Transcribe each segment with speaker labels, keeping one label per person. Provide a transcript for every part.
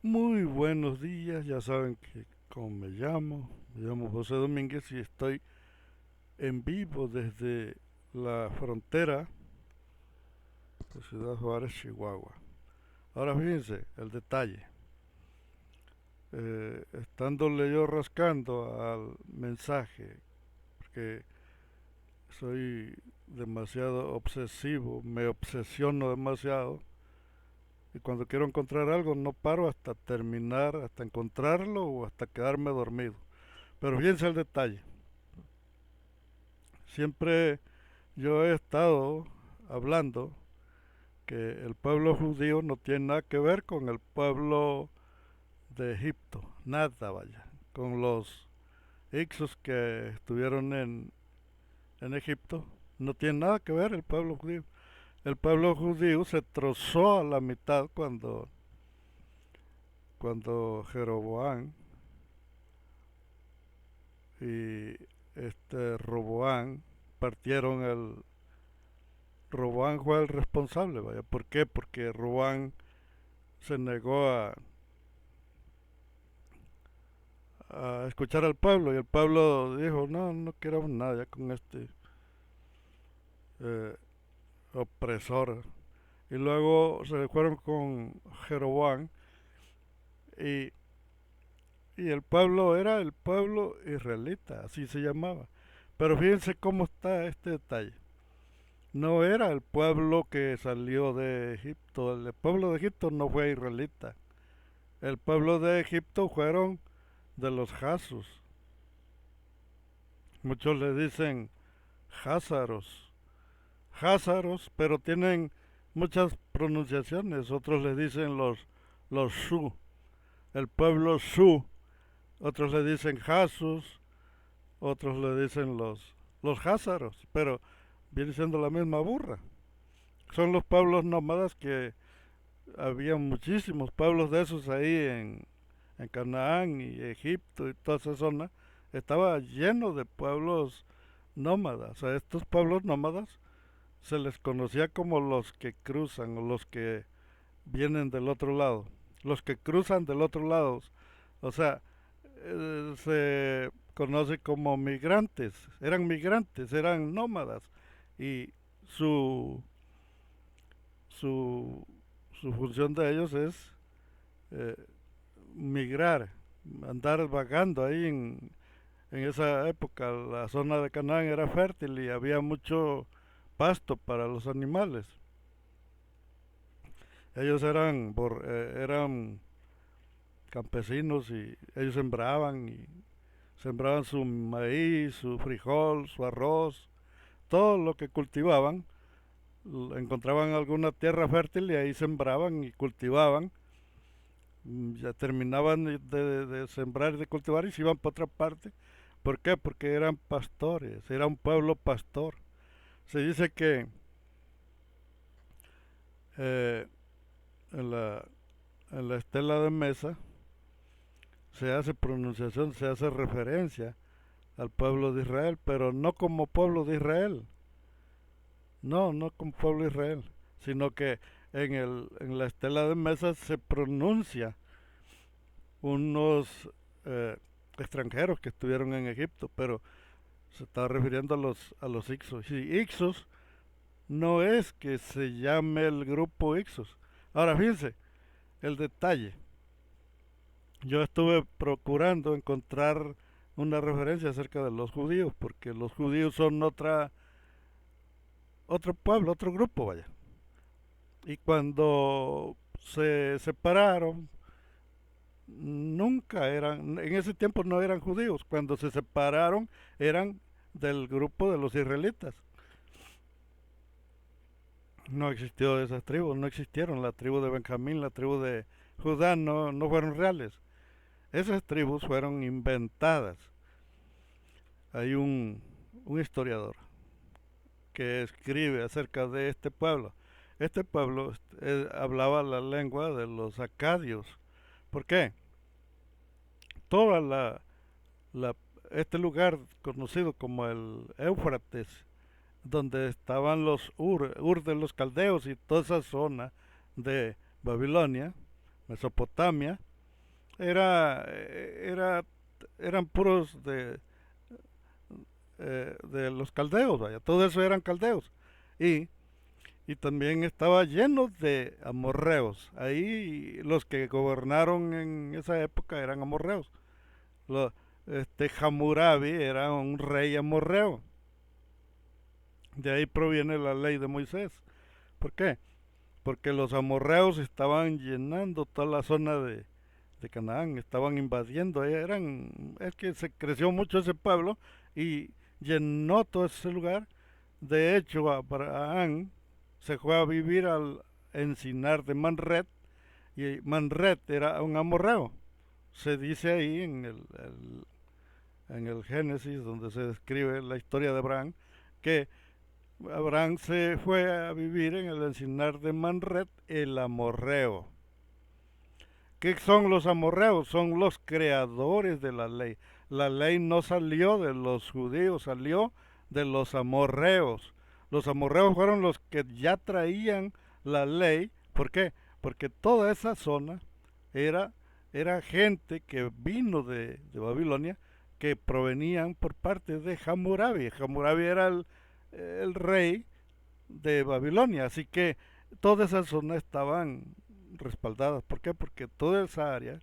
Speaker 1: Muy buenos días, ya saben que cómo me llamo José Domínguez y estoy en vivo desde la frontera de Ciudad Juárez, Chihuahua. Ahora fíjense el detalle, estándole yo rascando al mensaje, porque soy demasiado obsesivo, me obsesiono demasiado y cuando quiero encontrar algo no paro hasta terminar, hasta encontrarlo o hasta quedarme dormido. Pero fíjense el detalle. Siempre yo he estado hablando que el pueblo judío no tiene nada que ver con el pueblo de Egipto, nada vaya, con los Ixos que estuvieron en Egipto, no tiene nada que ver el pueblo judío. El pueblo judío se trozó a la mitad cuando Jeroboam y Roboán partieron Roboán fue el responsable, vaya. ¿Por qué? Porque Roboán se negó a escuchar al pueblo y el pueblo dijo, no, no queremos nada ya con este eh, opresor. Y luego se fueron con Jeroboam y, y el pueblo era el pueblo israelita, así se llamaba. Pero fíjense cómo está este detalle. No era el pueblo que salió de Egipto, el pueblo de Egipto no fue israelita. El pueblo de Egipto fueron de los Jasos. Muchos le dicen Házaros, Házaros, pero tienen muchas pronunciaciones. Otros le dicen los Shu, el pueblo Shu. Otros le dicen Jasus, otros le dicen los Házaros, pero viene siendo la misma burra. Son los pueblos nómadas que había muchísimos pueblos de esos ahí en Canaán y Egipto y toda esa zona. Estaba lleno de pueblos nómadas. A estos pueblos nómadas se les conocía como los que cruzan o los que vienen del otro lado. Los que cruzan del otro lado. O sea, se conoce como migrantes, eran nómadas. Y su, su, su función de ellos es eh, migrar, andar vagando ahí en esa época. La zona de Canaán era fértil y había mucho pasto para los animales. Ellos eran campesinos y ellos sembraban su maíz, su frijol, su arroz, todo lo que cultivaban. Encontraban alguna tierra fértil y ahí sembraban y cultivaban. Ya terminaban de sembrar y de cultivar y se iban para otra parte. ¿Por qué? Porque eran pastores, era un pueblo pastor. Se dice que eh, en, la, en la estela de mesa se hace pronunciación, se hace referencia al pueblo de Israel, pero no como pueblo de Israel, no como pueblo de Israel, sino que en la estela de mesa se pronuncia unos eh, extranjeros que estuvieron en Egipto, pero se está refiriendo a los Ixos. Y Ixos no es que se llame el grupo Ixos. Ahora fíjense, el detalle. Yo estuve procurando encontrar una referencia acerca de los judíos, porque los judíos son otro pueblo, otro grupo, vaya. Y cuando se separaron, nunca eran, en ese tiempo no eran judíos. Cuando se separaron, eran del grupo de los israelitas. No existió esas tribus, no existieron. La tribu de Benjamín, la tribu de Judá no fueron reales. Esas tribus fueron inventadas. Hay un historiador que escribe acerca de este pueblo. Este pueblo hablaba la lengua de los acadios. ¿Por qué? Toda la, este lugar conocido como el Éufrates, donde estaban los Ur de los caldeos y toda esa zona de Babilonia, Mesopotamia, era, eran puros de los caldeos, vaya, todo eso eran caldeos. Y, y también estaba lleno de amorreos. Ahí los que gobernaron en esa época eran amorreos. Lo- Hammurabi era un rey amorreo. De ahí proviene la ley de Moisés. ¿Por qué? Porque los amorreos estaban llenando toda la zona de Canaán, estaban invadiendo, es que se creció mucho ese pueblo y llenó todo ese lugar. De hecho, Abraham se fue a vivir al encinar de Manred, y Manred era un amorreo. Se dice ahí en el Génesis, donde se describe la historia de Abraham, que Abraham se fue a vivir en el encinar de Manred, el amorreo. ¿Qué son los amorreos? Son los creadores de la ley. La ley no salió de los judíos, salió de los amorreos. Los amorreos fueron los que ya traían la ley. ¿Por qué? Porque toda esa zona era, era gente que vino de Babilonia, que provenían por parte de Hammurabi. Hammurabi era el rey de Babilonia, así que toda esa zona estaban respaldadas. ¿Por qué? Porque toda esa área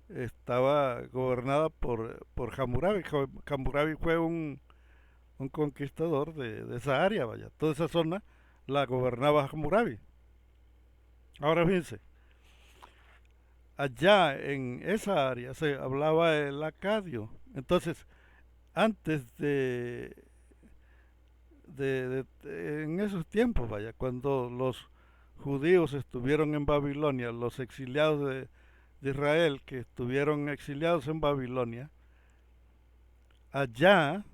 Speaker 1: estaba gobernada por Hammurabi. Hammurabi fue un conquistador de esa área, vaya. Toda esa zona la gobernaba Hammurabi. Ahora fíjense, allá en esa área se hablaba el acadio. Entonces, antes en esos tiempos, vaya, cuando los judíos estuvieron en Babilonia, los exiliados de Israel que estuvieron exiliados en Babilonia, allá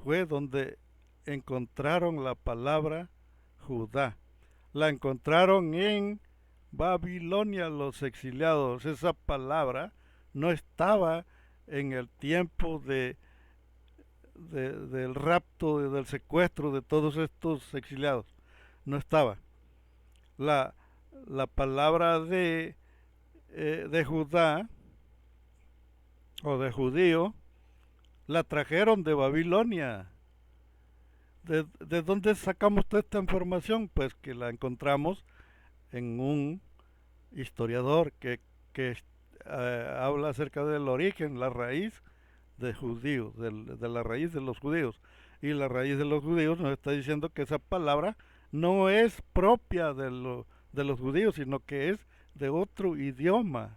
Speaker 1: fue donde encontraron la palabra Judá. La encontraron en Babilonia los exiliados. Esa palabra no estaba en el tiempo del rapto, del secuestro de todos estos exiliados. No estaba. La, la palabra de Judá o de judío la trajeron de Babilonia. ¿De dónde sacamos toda esta información? Pues que la encontramos en un historiador que habla acerca del origen, la raíz de judíos, de la raíz de los judíos. Y la raíz de los judíos nos está diciendo que esa palabra no es propia de los judíos, sino que es de otro idioma.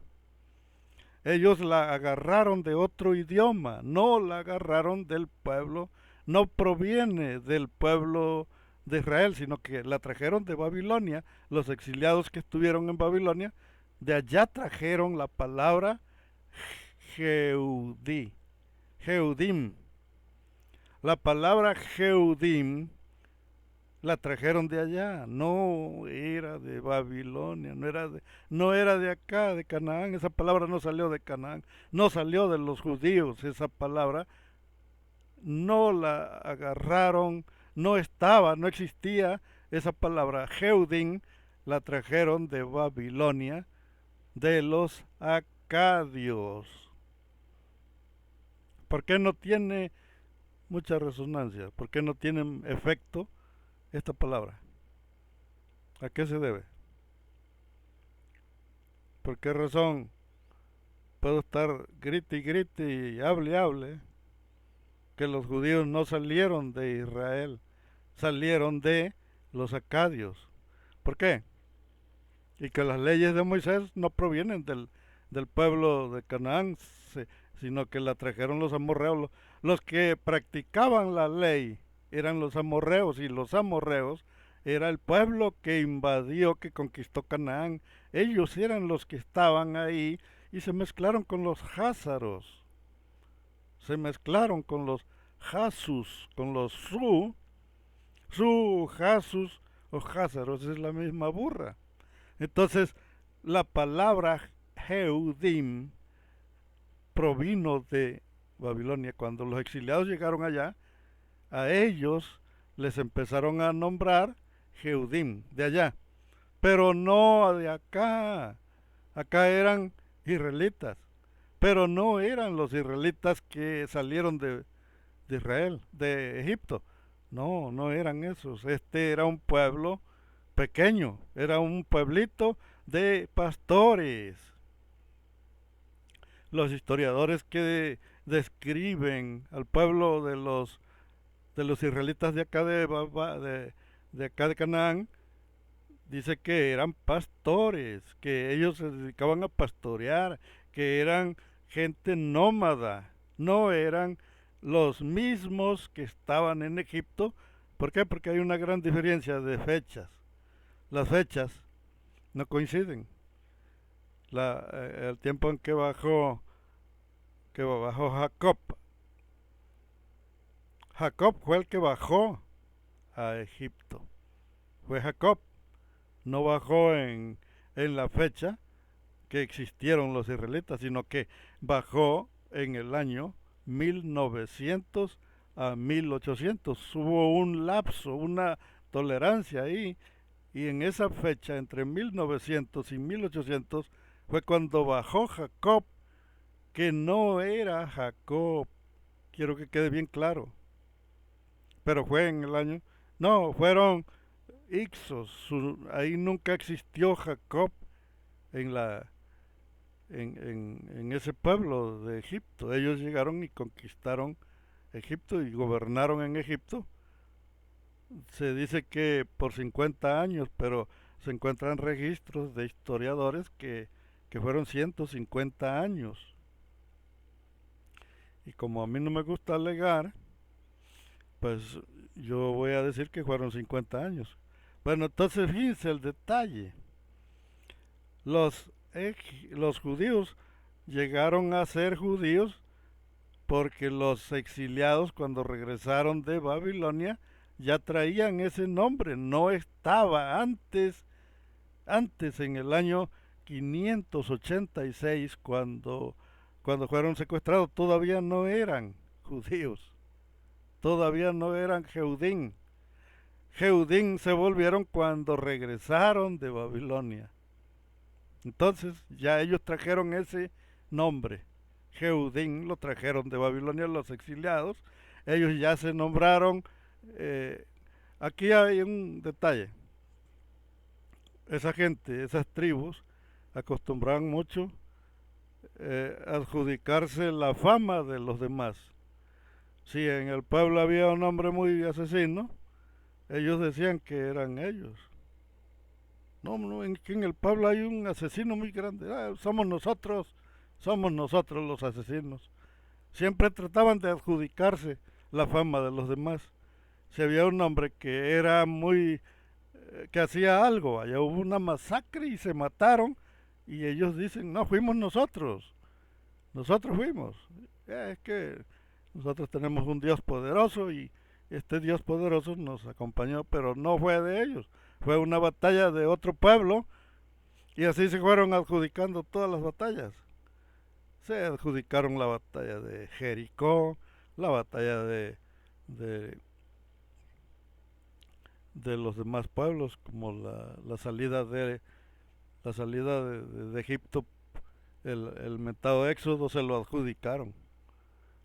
Speaker 1: Ellos la agarraron de otro idioma, no la agarraron del pueblo, no proviene del pueblo de Israel, sino que la trajeron de Babilonia. Los exiliados que estuvieron en Babilonia, de allá trajeron la palabra Jeudí, Jeudim. La palabra Jeudim la trajeron de allá, no era de Babilonia, no era de acá, de Canaán. Esa palabra no salió de Canaán, no salió de los judíos. Esa palabra no la agarraron, no estaba, no existía esa palabra. Jeudim la trajeron de Babilonia, de los acadios. ¿Por qué no tiene mucha resonancia? ¿Por qué no tiene efecto esta palabra? ¿A qué se debe? ¿Por qué razón puedo estar grite y grite y hable que los judíos no salieron de Israel, salieron de los acadios? ¿Por qué? Y que las leyes de Moisés no provienen del pueblo de Canaán, sino que la trajeron los amorreos. Los que practicaban la ley eran los amorreos, y los amorreos era el pueblo que invadió, que conquistó Canaán. Ellos eran los que estaban ahí y se mezclaron con los házaros, se mezclaron con los jasus, con los jasus o házaros, es la misma burra. Entonces, la palabra Jeudim provino de Babilonia. Cuando los exiliados llegaron allá, a ellos les empezaron a nombrar Jeudim, de allá, pero no de acá. Acá eran israelitas, pero no eran los israelitas que salieron de Israel, de Egipto. No, no eran esos. Este era un pueblo pequeño, era un pueblito de pastores. Los historiadores que describen al pueblo de los israelitas de acá de acá de Canaán, dice que eran pastores, que ellos se dedicaban a pastorear, que eran gente nómada, no eran los mismos que estaban en Egipto. ¿Por qué? Porque hay una gran diferencia de fechas. Las fechas no coinciden. El tiempo en que bajó Jacob. Jacob fue el que bajó a Egipto. Fue Jacob. No bajó en la fecha que existieron los israelitas, sino que bajó en el año 1900 a 1800. Hubo un lapso, una tolerancia ahí, y en esa fecha, entre 1900 y 1800, fue cuando bajó Jacob, que no era Jacob. Quiero que quede bien claro. Pero fue en el año... No, fueron Ixos. Ahí nunca existió Jacob en la en ese pueblo de Egipto. Ellos llegaron y conquistaron Egipto y gobernaron en Egipto. Se dice que por 50 años, pero se encuentran registros de historiadores que fueron 150 años. Y como a mí no me gusta alegar, pues yo voy a decir que fueron 50 años. Bueno, entonces fíjense el detalle. Los, los judíos llegaron a ser judíos porque los exiliados cuando regresaron de Babilonia ya traían ese nombre, no estaba antes en el año 586 cuando fueron secuestrados, todavía no eran judíos, todavía no eran Jehudín. Jehudín se volvieron cuando regresaron de Babilonia. Entonces ya ellos trajeron ese nombre. Jehudín lo trajeron de Babilonia los exiliados. Ellos ya se nombraron. eh, Aquí hay un detalle. Esa gente, esas tribus, acostumbraban mucho adjudicarse la fama de los demás. Si en el pueblo había un hombre muy asesino, ellos decían que eran ellos. No, no, que en el pueblo hay un asesino muy grande. Ah, somos nosotros los asesinos. Siempre trataban de adjudicarse la fama de los demás. Si había un hombre que era que hacía algo, allá hubo una masacre y se mataron, y ellos dicen, no, fuimos nosotros fuimos. Es que nosotros tenemos un Dios poderoso y este Dios poderoso nos acompañó, pero no fue de ellos, fue una batalla de otro pueblo, y así se fueron adjudicando todas las batallas. Se adjudicaron la batalla de Jericó, la batalla de, de los demás pueblos, como la salida de Egipto, el mentado Éxodo se lo adjudicaron.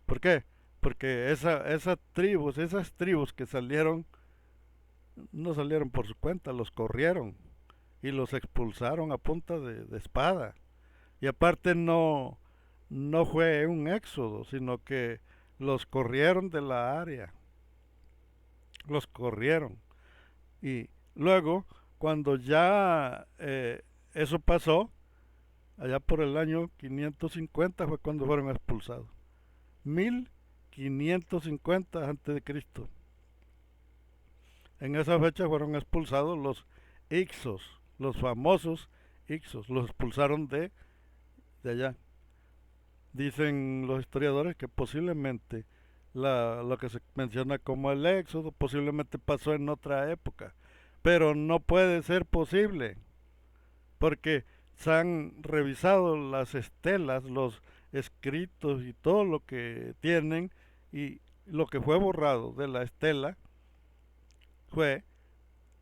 Speaker 1: ¿Por qué? Porque esas tribus que salieron, no salieron por su cuenta, los corrieron y los expulsaron a punta de espada. Y aparte no fue un éxodo, sino que los corrieron de la área, los corrieron. Y luego, cuando ya eso pasó, allá por el año 550 fue cuando fueron expulsados. 1550 antes de Cristo. En esa fecha fueron expulsados los Ixos, los famosos Ixos, los expulsaron de allá. Dicen los historiadores que posiblemente lo que se menciona como el éxodo posiblemente pasó en otra época, pero no puede ser posible porque se han revisado las estelas, los escritos y todo lo que tienen, y lo que fue borrado de la estela fue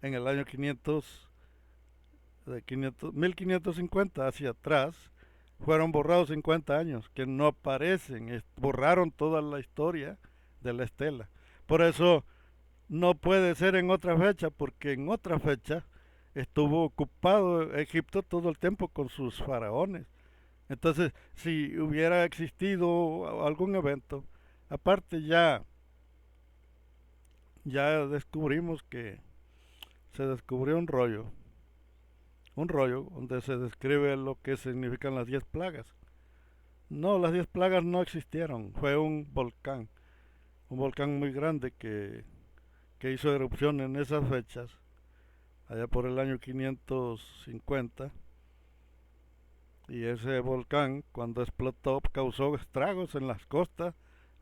Speaker 1: en el año 1550 hacia atrás, fueron borrados 50 años, que no aparecen, borraron toda la historia de la estela. Por eso no puede ser en otra fecha, porque en otra fecha estuvo ocupado Egipto todo el tiempo con sus faraones. Entonces, si hubiera existido algún evento, aparte ya descubrimos que se descubrió un rollo donde se describe lo que significan las 10 plagas. No, las 10 plagas no existieron, fue un volcán muy grande que hizo erupción en esas fechas, allá por el año 550, y ese volcán cuando explotó causó estragos en las costas,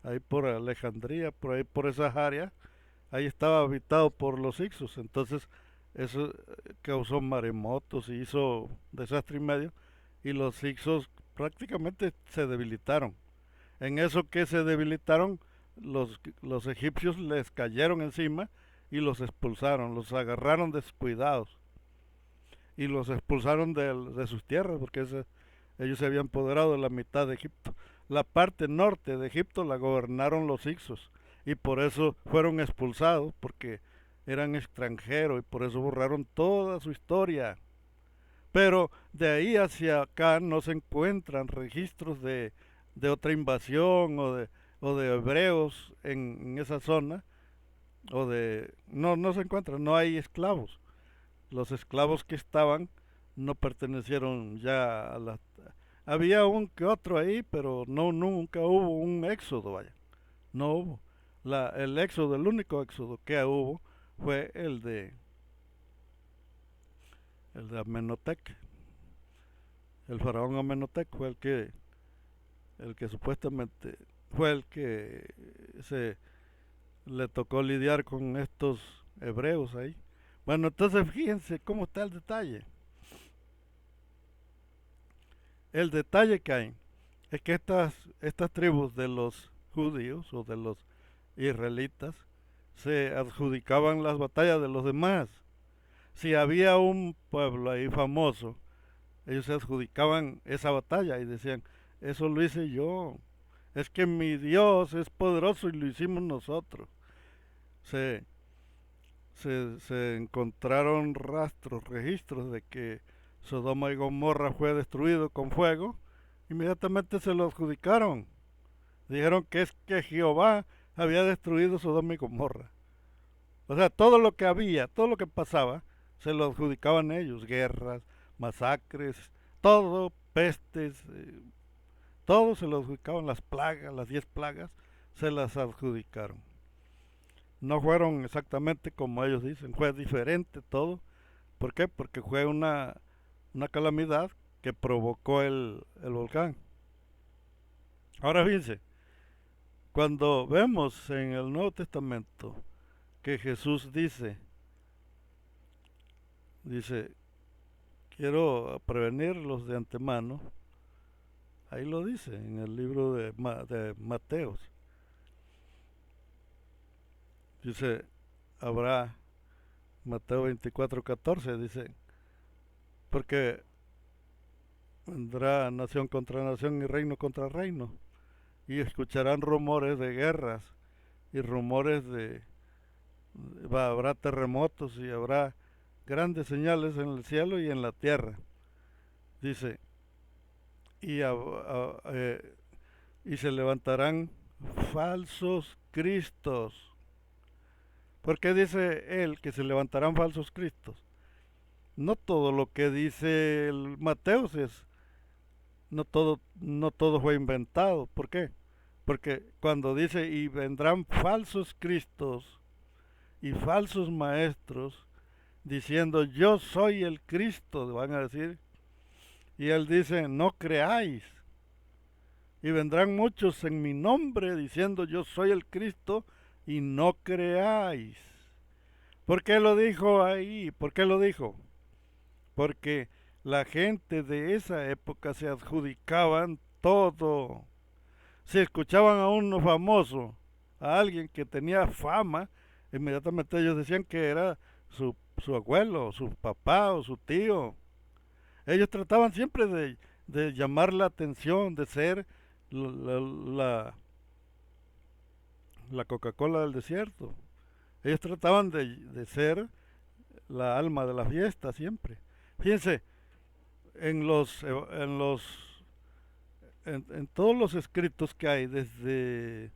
Speaker 1: ahí por Alejandría, por ahí por esas áreas, ahí estaba habitado por los Ixos, entonces eso causó maremotos y hizo desastre y medio, y los Ixos prácticamente se debilitaron. En eso que se debilitaron, los egipcios les cayeron encima y los expulsaron, los agarraron descuidados y los expulsaron de sus tierras porque ellos se habían apoderado de la mitad de Egipto. La parte norte de Egipto la gobernaron los Ixos y por eso fueron expulsados porque eran extranjeros y por eso borraron toda su historia. Pero de ahí hacia acá no se encuentran registros de otra invasión o de hebreos en esa zona, no se encuentran, no hay esclavos. Los esclavos que estaban no pertenecieron ya a la... Había un que otro ahí, pero no, nunca hubo un éxodo, vaya. No hubo. El éxodo, el único éxodo que hubo fue el de Amenhotep. El faraón Amenhotep fue el que supuestamente fue el que se le tocó lidiar con estos hebreos ahí. Bueno, entonces fíjense cómo está el detalle. El detalle que hay es que estas tribus de los judíos o de los israelitas se adjudicaban las batallas de los demás. Si había un pueblo ahí famoso, ellos se adjudicaban esa batalla y decían, eso lo hice yo, es que mi Dios es poderoso y lo hicimos nosotros. Se, se encontraron rastros, registros de que Sodoma y Gomorra fue destruido con fuego, inmediatamente se lo adjudicaron. Dijeron que es que Jehová había destruido Sodoma y Gomorra. O sea, todo lo que había, todo lo que pasaba, se lo adjudicaban ellos, guerras, masacres, todo, pestes, todo se lo adjudicaban, las plagas, las 10 plagas, se las adjudicaron. No fueron exactamente como ellos dicen, fue diferente todo. ¿Por qué? Porque fue una calamidad que provocó el volcán. Ahora fíjense, cuando vemos en el Nuevo Testamento que Jesús dice, quiero prevenirlos de antemano, ahí lo dice en el libro de Mateos. Dice, habrá, Mateo 24:14, dice, porque vendrá nación contra nación y reino contra reino, y escucharán rumores de guerras y rumores habrá terremotos y habrá grandes señales en el cielo y en la tierra. Dice, y se levantarán falsos cristos. ¿Por qué dice él que se levantarán falsos cristos? No todo lo que dice el Mateos no todo fue inventado. ¿Por qué? Porque cuando dice y vendrán falsos cristos y falsos maestros diciendo yo soy el Cristo, van a decir, y él dice no creáis, y vendrán muchos en mi nombre diciendo yo soy el Cristo y no creáis. ¿Por qué lo dijo ahí? ¿Por qué lo dijo? Porque la gente de esa época se adjudicaban todo. Si escuchaban a uno famoso, a alguien que tenía fama, inmediatamente ellos decían que era su abuelo, su papá o su tío. Ellos trataban siempre de llamar la atención, de ser la, la, la Coca-Cola del desierto. Ellos trataban de ser la alma de la fiesta siempre. Fíjense, en los, en los, en todos los escritos que hay, desde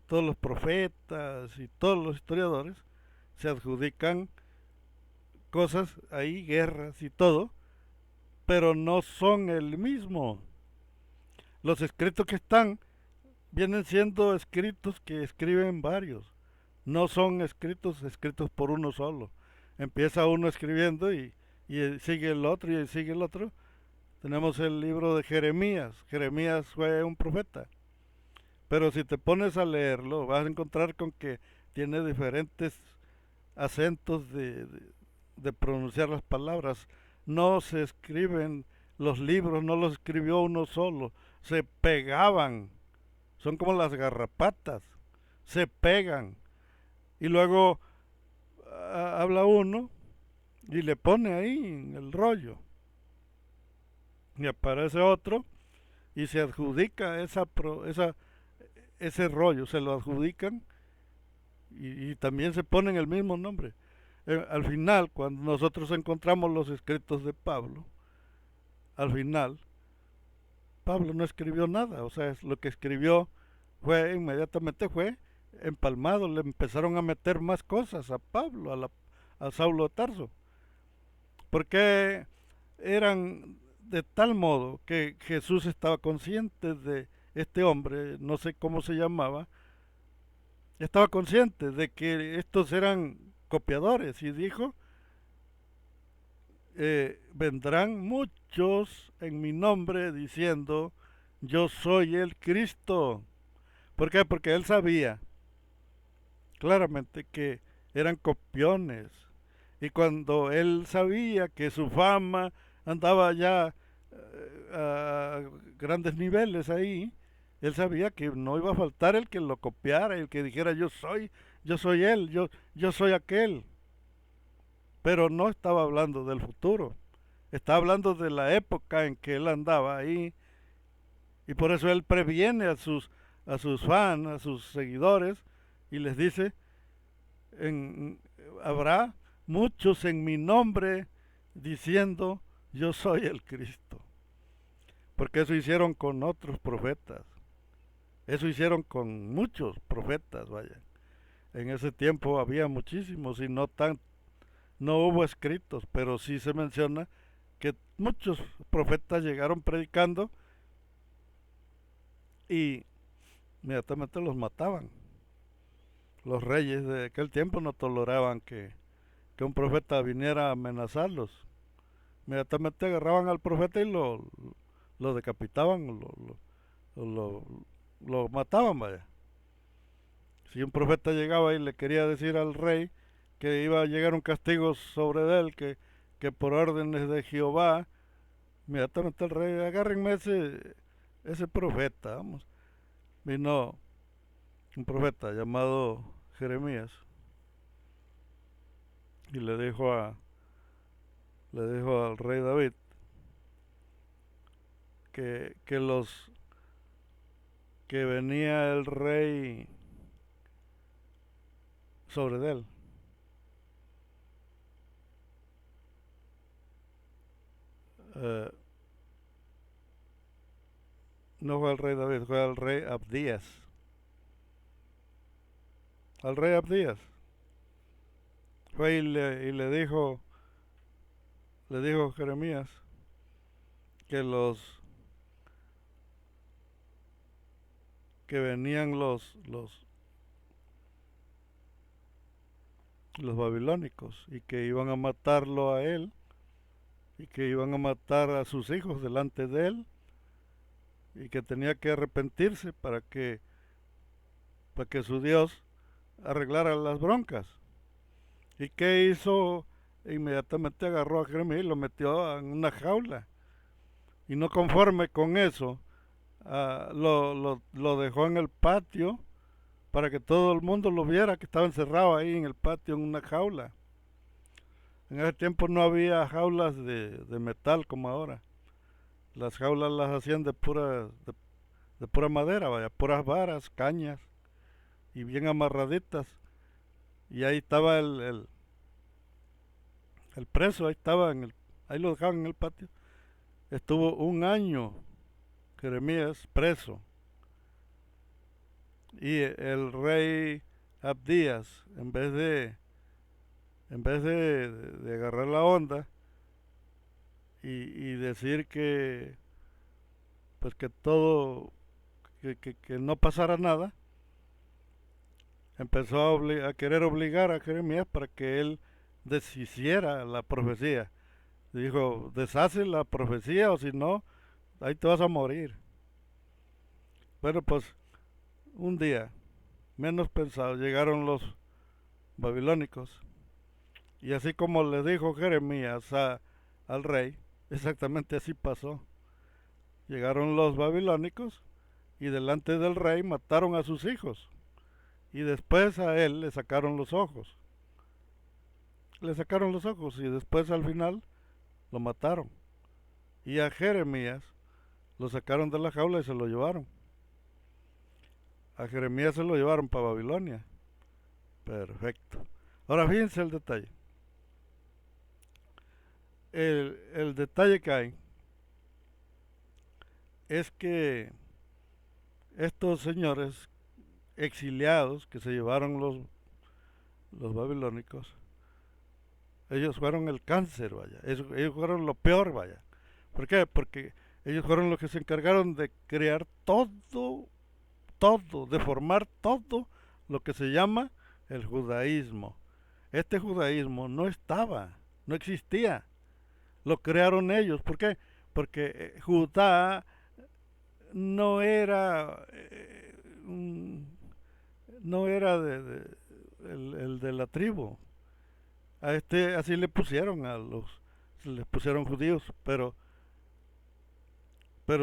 Speaker 1: todos los profetas y todos los historiadores, se adjudican cosas ahí, guerras y todo, pero no son el mismo. Los escritos que están vienen siendo escritos que escriben varios, no son escritos por uno solo. Empieza uno escribiendo y sigue el otro y sigue el otro. Tenemos el libro de Jeremías. Jeremías fue un profeta, pero si te pones a leerlo vas a encontrar con que tiene diferentes acentos de pronunciar las palabras. No se escriben los libros, no los escribió uno solo, se pegaban, son como las garrapatas, se pegan y luego habla uno y le pone ahí en el rollo y aparece otro y se adjudica ese rollo, se lo adjudican y también se ponen el mismo nombre. Al final, cuando nosotros encontramos los escritos de Pablo, al final, Pablo no escribió nada, o sea, lo que escribió inmediatamente fue empalmado, le empezaron a meter más cosas a Pablo, a Saulo de Tarso, porque eran de tal modo que Jesús estaba consciente de este hombre, no sé cómo se llamaba, estaba consciente de que estos eran copiadores y dijo, vendrán muchos en mi nombre diciendo, yo soy el Cristo. ¿Por qué? Porque él sabía claramente que eran copiones. Y cuando él sabía que su fama andaba ya a grandes niveles ahí, él sabía que no iba a faltar el que lo copiara, el que dijera yo soy él, yo soy aquel. Pero no estaba hablando del futuro, estaba hablando de la época en que él andaba ahí. Y por eso él previene a sus fans, a sus seguidores, y les dice, habrá muchos en mi nombre diciendo, yo soy el Cristo. Porque eso hicieron con otros profetas. Eso hicieron con muchos profetas, vaya. En ese tiempo había muchísimos y no hubo escritos, pero sí se menciona que muchos profetas llegaron predicando y inmediatamente los mataban. Los reyes de aquel tiempo no toleraban que un profeta viniera a amenazarlos. Inmediatamente agarraban al profeta y lo decapitaban, lo, lo mataban, vaya. Si un profeta llegaba y le quería decir al rey que iba a llegar un castigo sobre él, que por órdenes de Jehová, inmediatamente el rey, agárrenme ese profeta, vamos. Vino un profeta llamado Jeremías y le dijo al rey David que venía el rey sobre él. Uh, no fue el rey David, fue el rey Abdías. Al rey Abdías. Fue y le dijo Jeremías que que venían los babilónicos y que iban a matarlo a él y que iban a matar a sus hijos delante de él y que tenía que arrepentirse para que su Dios arreglara las broncas. ¿Y qué hizo? Inmediatamente agarró a Jeremías y lo metió en una jaula. Y no conforme con eso, lo dejó en el patio para que todo el mundo lo viera, que estaba encerrado ahí en el patio en una jaula. En ese tiempo no había jaulas de metal como ahora. las jaulas las hacían de pura madera, vaya, puras varas, cañas y bien amarraditas. Y ahí estaba el preso, ahí lo dejaban en el patio. Estuvo un año Jeremías preso. Y el rey Abdías, en vez de agarrar la onda y decir que pues que todo, que no pasara nada, empezó a querer obligar a Jeremías para que él deshiciera la profecía. Dijo, deshace la profecía o si no, ahí te vas a morir. Pero pues un día, menos pensado, llegaron los babilónicos. Y así como le dijo Jeremías al rey, exactamente así pasó. Llegaron los babilónicos y delante del rey mataron a sus hijos. Y después a él le sacaron los ojos. Le sacaron los ojos y después al final lo mataron. Y a Jeremías lo sacaron de la jaula y se lo llevaron. A Jeremías se lo llevaron para Babilonia. Perfecto. Ahora fíjense el detalle. El detalle que hay es que estos señores exiliados que se llevaron los babilónicos, ellos fueron el cáncer, vaya. Ellos fueron lo peor, vaya. ¿Por qué? Porque ellos fueron los que se encargaron de crear de formar todo lo que se llama el judaísmo. Este judaísmo no estaba, no existía. Lo crearon ellos. ¿Por qué? Porque Judá no era no era el de la tribu. A este así le pusieron judíos, pero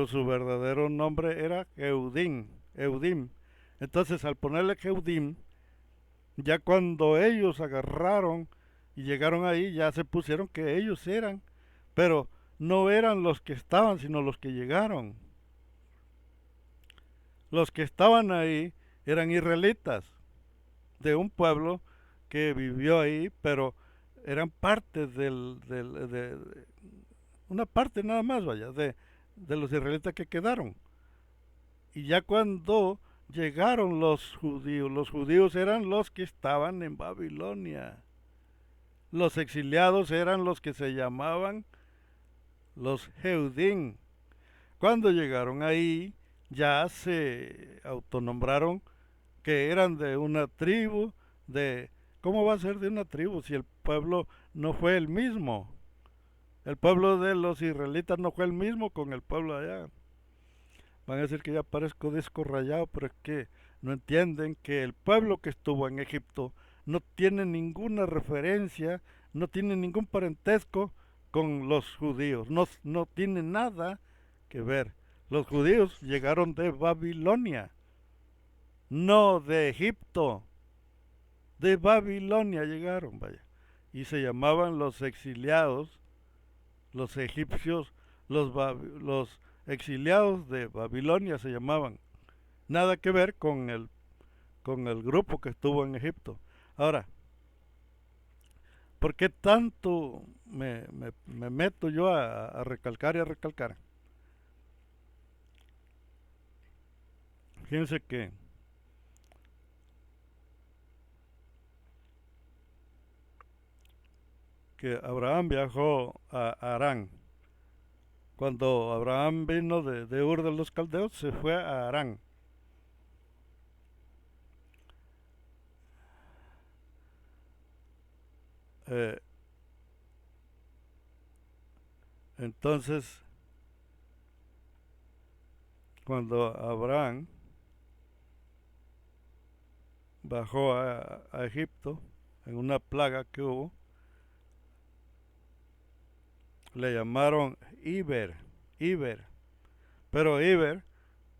Speaker 1: su verdadero nombre era Eudim. Entonces, al ponerle Eudim, ya cuando ellos agarraron y llegaron ahí, ya se pusieron que ellos eran, pero no eran los que estaban, sino los que llegaron. Los que estaban ahí eran israelitas, de un pueblo que vivió ahí, pero eran parte de una parte nada más, vaya, de los israelitas que quedaron. Y ya cuando llegaron los judíos eran los que estaban en Babilonia. Los exiliados eran los que se llamaban los Jeudim. Cuando llegaron ahí, ya se autonombraron que eran de una tribu, de... ¿Cómo va a ser de una tribu si el pueblo no fue el mismo? El pueblo de los israelitas no fue el mismo con el pueblo de allá. Van a decir que ya parezco disco rayado, pero es que no entienden que el pueblo que estuvo en Egipto no tiene ninguna referencia, no tiene ningún parentesco con los judíos, no tiene nada que ver. Los judíos llegaron de Babilonia, no de Egipto, de Babilonia llegaron, vaya. Y se llamaban los exiliados, los egipcios, los exiliados de Babilonia se llamaban. Nada que ver con el grupo que estuvo en Egipto. Ahora, ¿por qué tanto me meto yo a recalcar y a recalcar? Fíjense que Abraham viajó a Harán. Cuando Abraham vino de Ur de los Caldeos, se fue a Harán. Eh, entonces, cuando Abraham bajó a Egipto, en una plaga que hubo, le llamaron Iber. Pero Iber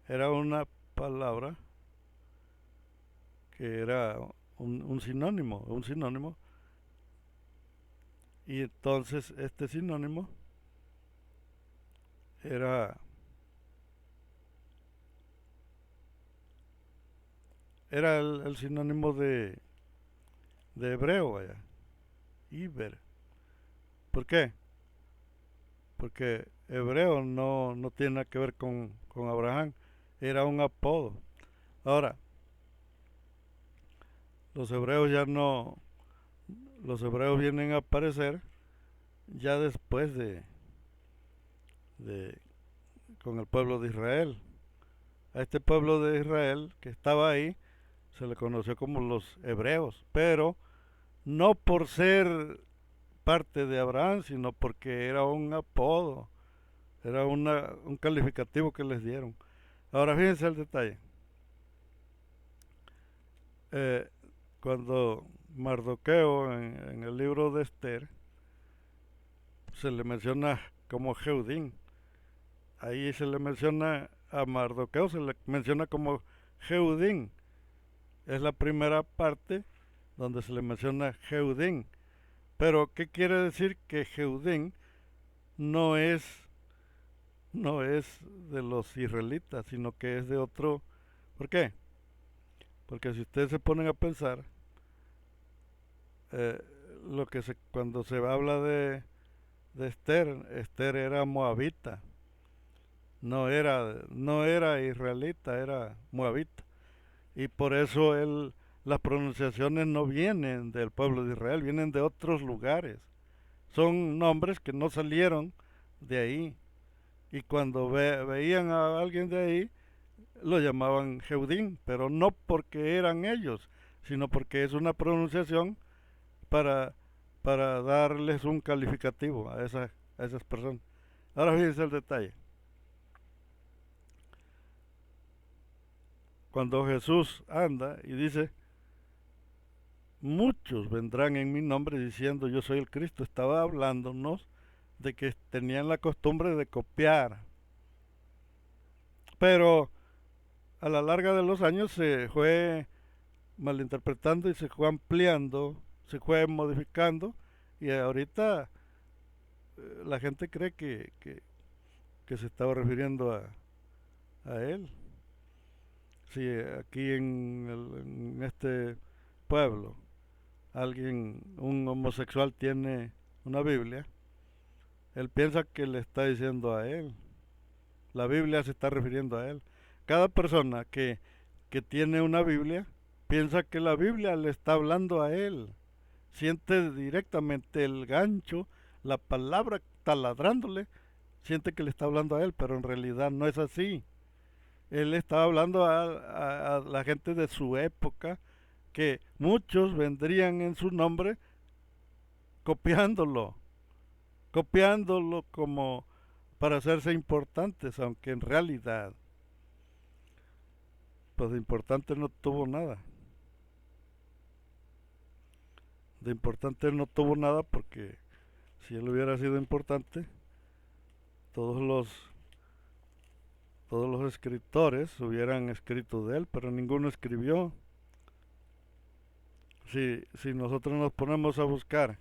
Speaker 1: era una palabra que era un sinónimo. Y entonces este sinónimo era, era el sinónimo de hebreo, vaya, Iber. ¿Por qué? Porque hebreo no tiene nada que ver con Abraham, era un apodo. Ahora, los hebreos ya no, los hebreos vienen a aparecer ya después de con el pueblo de Israel. A este pueblo de Israel que estaba ahí se le conoció como los hebreos, pero no por ser parte de Abraham, sino porque era un apodo, era un calificativo que les dieron. Ahora fíjense el detalle. Eh, Cuando Mardoqueo en el libro de Esther se le menciona como Jeudín, ahí se le menciona a Mardoqueo, se le menciona como Jeudín. Es la primera parte donde se le menciona Jeudín. Pero, ¿qué quiere decir que Jeudín no es, no es de los israelitas, sino que es de otro? ¿Por qué? Porque si ustedes se ponen a pensar, eh, cuando se habla de Esther, Esther era moabita, no era israelita, era moabita. Y por eso las pronunciaciones no vienen del pueblo de Israel, vienen de otros lugares. Son nombres que no salieron de ahí. Y cuando veían a alguien de ahí, lo llamaban Jeudín, pero no porque eran ellos, sino porque es una pronunciación para, para darles un calificativo a esas personas. Ahora fíjense el detalle. Cuando Jesús anda y dice, muchos vendrán en mi nombre diciendo yo soy el Cristo, estaba hablándonos de que tenían la costumbre de copiar. Pero a la larga de los años se fue malinterpretando y se fue ampliando, se fue modificando y ahorita la gente cree que se estaba refiriendo a él. Si aquí en este pueblo un homosexual tiene una Biblia, él piensa que le está diciendo a él. La Biblia se está refiriendo a él. Cada persona que tiene una Biblia piensa que la Biblia le está hablando a él. Siente directamente el gancho, la palabra taladrándole, siente que le está hablando a él, pero en realidad no es así. Él estaba hablando a la gente de su época, que muchos vendrían en su nombre copiándolo, copiándolo como para hacerse importantes, aunque en realidad, pues de importante no tuvo nada. De importante no tuvo nada porque si él hubiera sido importante, todos los todos los escritores hubieran escrito de él, pero ninguno escribió. Si nosotros nos ponemos a buscar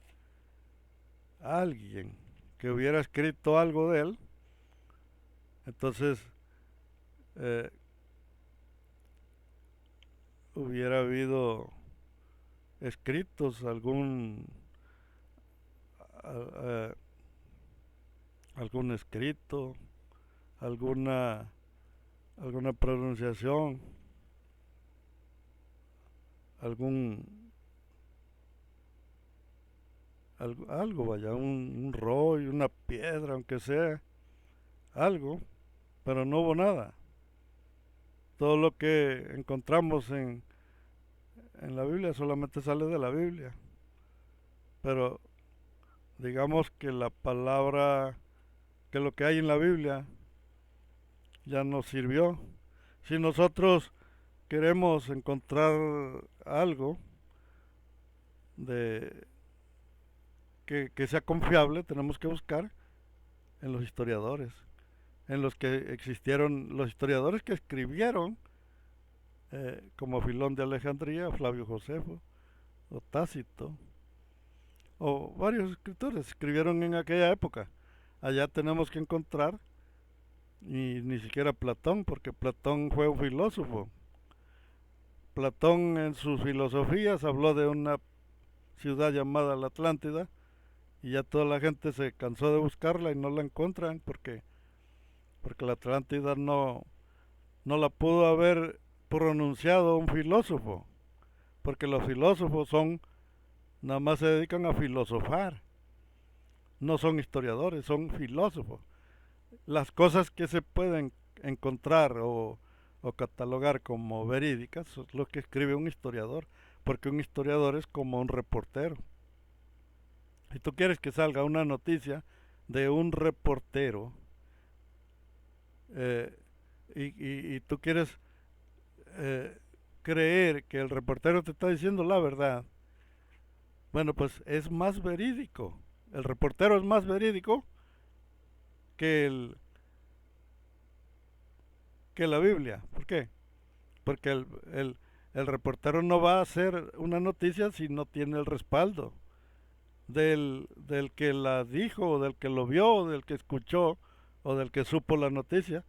Speaker 1: a alguien que hubiera escrito algo de él, entonces eh, hubiera habido escritos, uh, algún escrito, alguna, alguna pronunciación, algún algo vaya, un rollo, una piedra, aunque sea, algo, pero no hubo nada. Todo lo que encontramos en la Biblia solamente sale de la Biblia. Pero digamos que la palabra, que lo que hay en la Biblia ya nos sirvió. Si nosotros queremos encontrar algo de que sea confiable, tenemos que buscar en los historiadores, en los que existieron, los historiadores que escribieron, como Filón de Alejandría, Flavio Josefo, o Tácito, o varios escritores escribieron en aquella época. Allá tenemos que encontrar y ni siquiera Platón, porque Platón fue un filósofo. Platón en sus filosofías habló de una ciudad llamada la Atlántida, y ya toda la gente se cansó de buscarla y no la encuentran porque la Atlántida no la pudo haber pronunciado un filósofo, porque los filósofos nada más se dedican a filosofar, no son historiadores, son filósofos. Las cosas que se pueden encontrar o catalogar como verídicas es lo que escribe un historiador, porque un historiador es como un reportero. Si tú quieres que salga una noticia de un reportero eh, y tú quieres eh, creer que el reportero te está diciendo la verdad, bueno, pues es más verídico. El reportero es más verídico que, que la Biblia. ¿Por qué? Porque el reportero no va a hacer una noticia si no tiene el respaldo del que la dijo, o del que lo vio, o del que escuchó, o del que supo la noticia.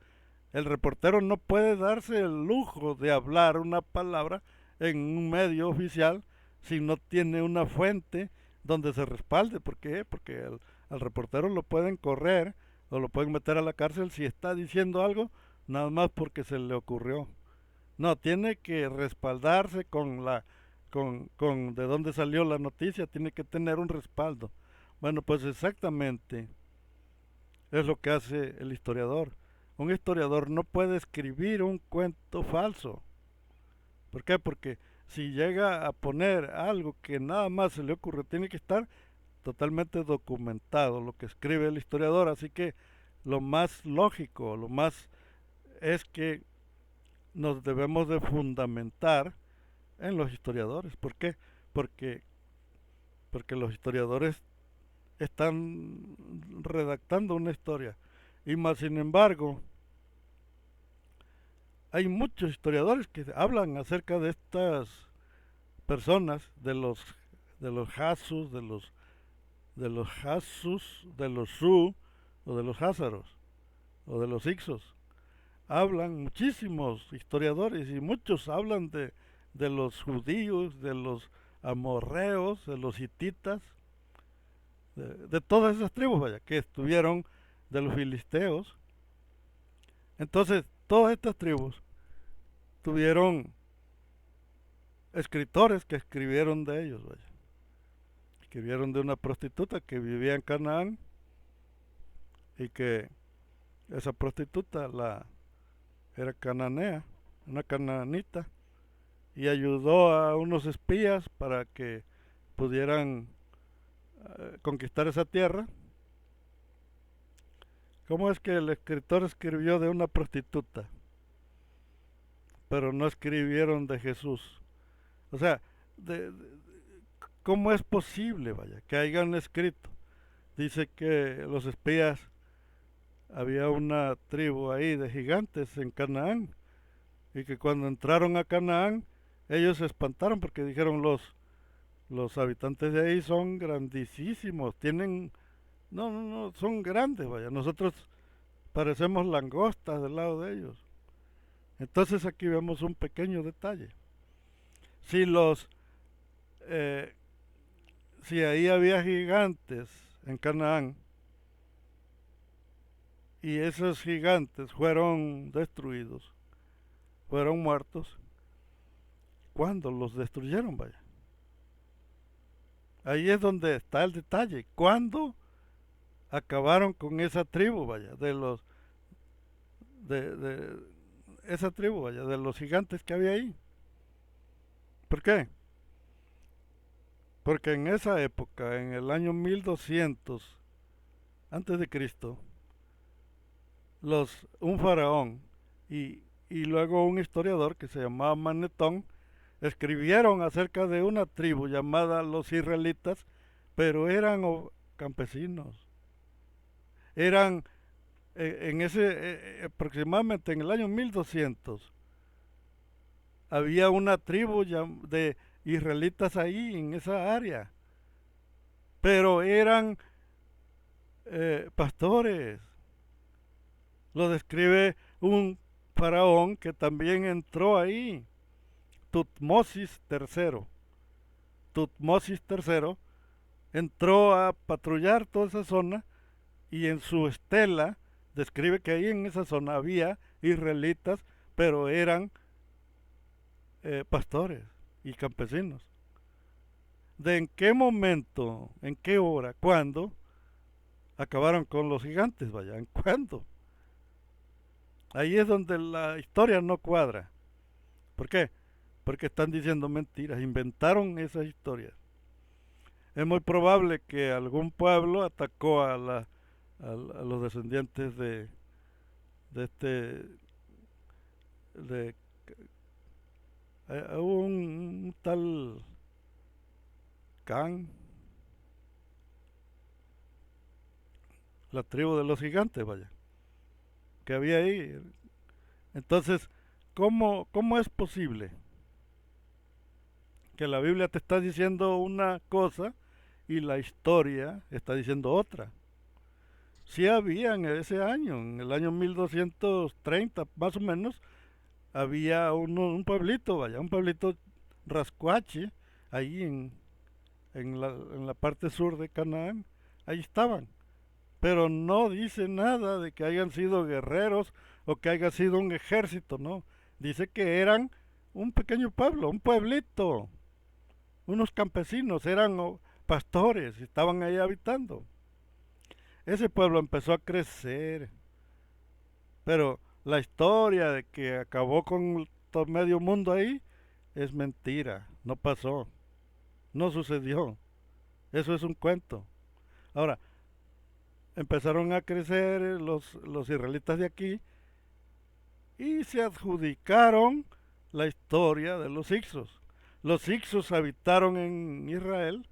Speaker 1: El reportero no puede darse el lujo de hablar una palabra en un medio oficial si no tiene una fuente donde se respalde. ¿Por qué? Porque al reportero lo pueden correr o lo pueden meter a la cárcel si está diciendo algo nada más porque se le ocurrió. No, tiene que respaldarse con de dónde salió la noticia, tiene que tener un respaldo. Bueno, pues exactamente es lo que hace el historiador. Un historiador no puede escribir un cuento falso. ¿Por qué? Porque si llega a poner algo que nada más se le ocurre, tiene que estar totalmente documentado lo que escribe el historiador. Así que lo más lógico, lo más es que nos debemos de fundamentar en los historiadores. ¿Por qué? Porque, porque los historiadores están redactando una historia. Y más sin embargo, hay muchos historiadores que hablan acerca de estas personas, de los Jasus, de los Jasus, de los Su, o de los Házaros, o de los Ixos. Hablan muchísimos historiadores y muchos hablan de los judíos, de los amorreos, de los hititas, de todas esas tribus, vaya, que estuvieron, de los filisteos. Entonces, todas estas tribus tuvieron escritores que escribieron de ellos, vaya. Escribieron de una prostituta que vivía en Canaán y que esa prostituta era cananea, una cananita, y ayudó a unos espías para que pudieran conquistar esa tierra. ¿Cómo es que el escritor escribió de una prostituta, pero no escribieron de Jesús? O sea, ¿cómo es posible, vaya, que hayan escrito? Dice que los espías, había una tribu ahí de gigantes en Canaán, y que cuando entraron a Canaán, ellos se espantaron porque dijeron los habitantes de ahí son grandísimos, tienen, no, son grandes, vaya, nosotros parecemos langostas del lado de ellos. Entonces aquí vemos un pequeño detalle. Si eh, si ahí había gigantes en Canaán y esos gigantes fueron destruidos, fueron muertos, ¿cuándo los destruyeron? Vaya. Ahí es donde está el detalle. ¿Cuándo acabaron con esa tribu, vaya, de esa tribu, vaya, de los gigantes que había ahí? ¿Por qué? Porque en esa época, en el año 1200 antes de Cristo, un faraón y luego un historiador que se llamaba Manetón escribieron acerca de una tribu llamada los israelitas, pero eran campesinos. Eran aproximadamente en el año 1200 había una tribu de israelitas ahí en esa área, pero eran pastores, Lo describe un faraón que también entró ahí, Tutmosis III. Tutmosis III entró a patrullar toda esa zona y en su estela describe que ahí en esa zona había israelitas, pero eran pastores y campesinos. ¿De en qué momento, en qué hora, cuándo acabaron con los gigantes? Vaya, ¿en cuándo? Ahí es donde la historia no cuadra. ¿Por qué? Porque están diciendo mentiras, inventaron esas historias. Es muy probable que algún pueblo atacó a los descendientes de este, de, hubo un tal Can, la tribu de los gigantes, vaya, que había ahí. Entonces, ¿cómo es posible que la Biblia te está diciendo una cosa y la historia está diciendo otra? Sí había en ese año, en el año 1230 más o menos, había un pueblito, vaya, un pueblito rascuache, ahí en la parte sur de Canaán, ahí estaban. Pero no dice nada de que hayan sido guerreros o que haya sido un ejército, no. Dice que eran un pequeño pueblo, un pueblito, unos campesinos, eran pastores, estaban ahí habitando. Ese pueblo empezó a crecer, pero la historia de que acabó con todo medio mundo ahí es mentira, no pasó, no sucedió, eso es un cuento. Ahora, empezaron a crecer los israelitas de aquí y se adjudicaron la historia de los hicsos. Los hicsos habitaron en Israel,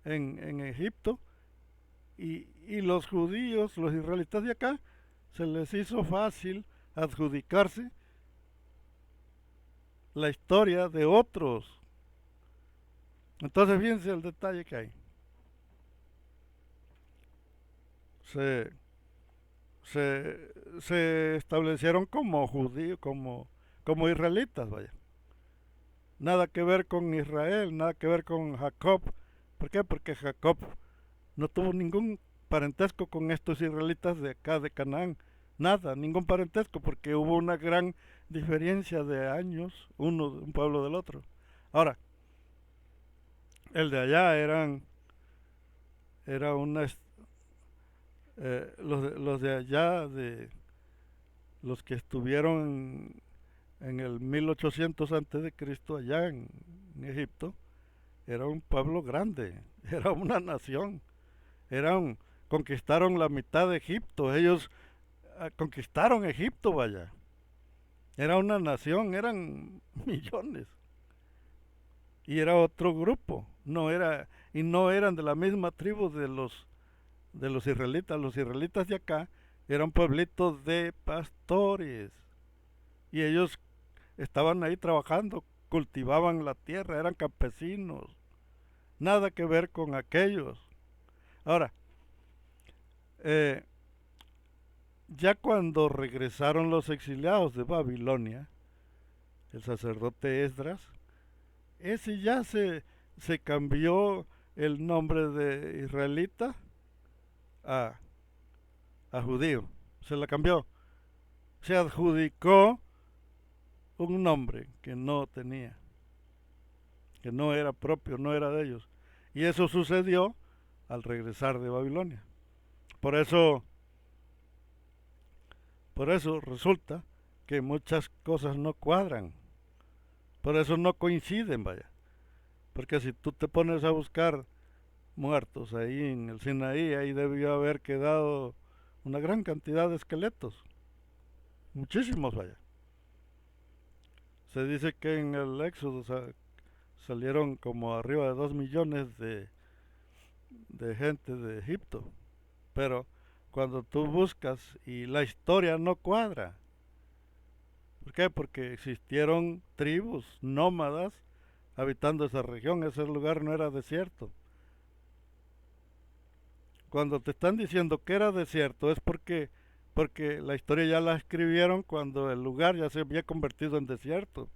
Speaker 1: en Egipto, y los judíos, los israelitas de acá, se les hizo fácil adjudicarse la historia de otros. Entonces fíjense el detalle que hay. Se, se establecieron como judíos, como israelitas, vaya. Nada que ver con Israel, nada que ver con Jacob. ¿Por qué? Porque Jacob no tuvo ningún parentesco con estos israelitas de acá de Canaán. Nada, ningún parentesco, porque hubo una gran diferencia de años, uno de un pueblo del otro. Ahora, el de allá era una, los de allá, los que estuvieron en el 1800 antes de Cristo allá en Egipto, era un pueblo grande, era una nación, conquistaron la mitad de Egipto, ellos conquistaron Egipto, vaya, era una nación, eran millones, y era otro grupo, no eran de la misma tribu de los israelitas de acá eran pueblitos de pastores, y ellos estaban ahí trabajando, cultivaban la tierra, eran campesinos, nada que ver con aquellos. Ahora, eh, ya cuando regresaron los exiliados de Babilonia, el sacerdote Esdras, ese ya se cambió el nombre de israelita a, a judío, se la cambió, se adjudicó un nombre que no tenía, que no era propio, no era de ellos. Y eso sucedió al regresar de Babilonia. Por eso, por eso resulta que muchas cosas no cuadran. Por eso no coinciden, vaya. Porque si tú te pones a buscar muertos ahí en el Sinaí, ahí debió haber quedado una gran cantidad de esqueletos. Muchísimos, vaya. Se dice que en el Éxodo salieron como arriba de 2 millones de gente de Egipto. Pero cuando tú buscas y la historia no cuadra. ¿Por qué? Porque existieron tribus nómadas habitando esa región, ese lugar no era desierto. Cuando te están diciendo que era desierto es porque porque la historia ya la escribieron cuando el lugar ya se había convertido en desierto.